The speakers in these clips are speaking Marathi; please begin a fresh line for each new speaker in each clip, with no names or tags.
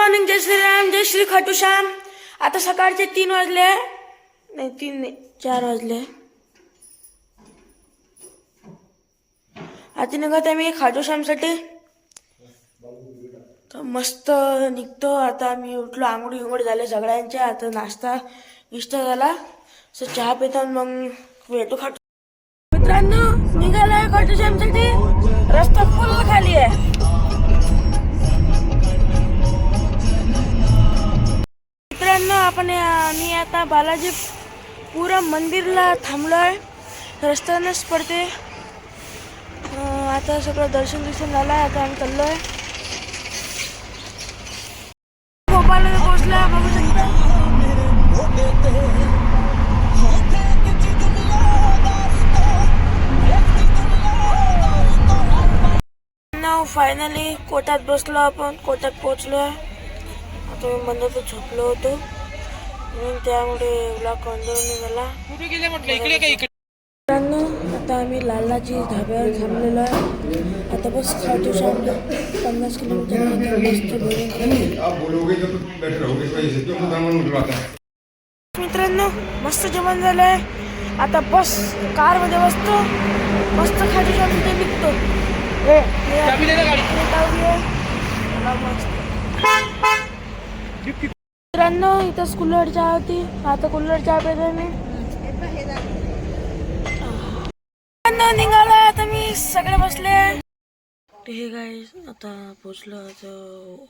मॉर्निंग, जय श्रीराम, जय श्री खाटू श्याम. आता सकाळचे 3 वाजले, नाही 3 नाही 4 वाजले. आता निघत आहे मी खाटू श्यामसाठी. तर मस्त निघतो. आता मी उठलो, आंघोळ झाले सगळ्यांचे. आता नाश्ता झाला, चहा पितो, मग भेटू खाटू. मित्रांनो, निघालाय खाटू श्यामसाठी. रस्ता फुल खाली आहे. मी आता बालाजी पुरा मंदिरला थांबलोय. रस्त्यानेच पडते. आता सगळं दर्शन झालंय. आता आम्ही चाललोय. भोपाळला पोहोचला, बघू शकता. फायनली कोटात बसलो आपण. कोटात पोहोचलोय. आता मी मंदिरात झोपलो होतो, त्यामुळे ब्लॉग कंटिन्यू झाला. मित्रांनो, आता आम्ही लालाजी धाब्यावर थांबलेलो आहे. आता बस खाटू श्यामला 50 किलोमीटर. मित्रांनो, मस्त जेवण झालंय. आता बस कारमध्ये बसतो, मस्त खाटू श्यामला निघतो. मित्रांनो, इथं कुल्हड चहा होती. आता कुल्हड चहा पेतो मी. निघाला. आता मी सगळे बसले. हे गाईस, आता पोचलो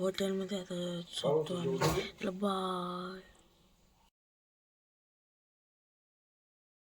हॉटेलमध्ये. आता झोपतो आम्ही. बाय.